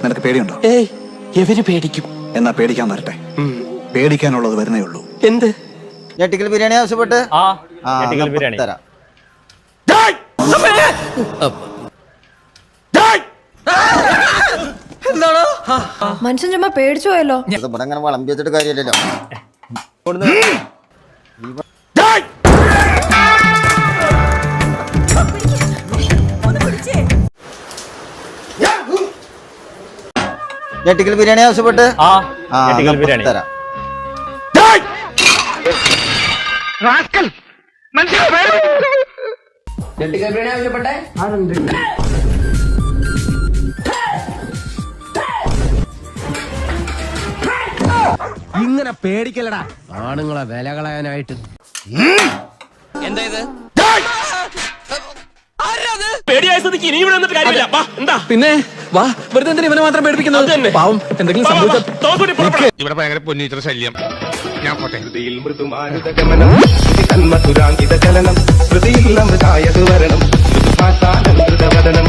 നിനക്ക് പേടിയുണ്ടോ? ഏയ്, എവര് പേടിക്കും? എന്നാ പേടിക്കാൻ വരട്ടെ. പേടിക്കാനുള്ളത് വരുന്നേ ഉള്ളൂ. എന്ത്? ഞെട്ടിക്കൽ ബിരിയാണി ആവശ്യപ്പെട്ട് ബിരിയാണി തരാം. എന്താണോ മനുഷ്യൻ ചുമ്മാ പേടിച്ചു പോയല്ലോ. ഇവിടെ അങ്ങനെ വിളമ്പി വെച്ചിട്ട് കാര്യമില്ലല്ലോ. ഞെട്ടിക്കൽ ബിരിയാണി ആവശ്യപ്പെട്ട് ബിരിയാണി തരാം. ഇങ്ങനെ പേടിക്കലടാ ആണുങ്ങളെ വില കളയാനായിട്ട്. എന്താ ഇത്? പേടിയായ സ്ഥിതിക്ക് ഇനി ഇവിടെ നിന്നിട്ട് കാര്യമില്ല. വാ, എന്താ പിന്നെ വാ, വെറുതെ എന്തിനാ ഇവനെ മാത്രം പേടിപ്പിക്കുന്നത്? പാവം എന്തെങ്കിലും സംഭവിച്ചാൽ ഇവിടെ ഭയങ്കര പൊന്നീറ്റർ ശല്യം. ഞാൻ പോട്ടെ. മൃദുമാരുതഗമനം തന്മധുരാങ്കിത ചലനം ഹൃദയിൽ അമൃതായത് വരണം മൃദുഭാഷാനന്ദവദനം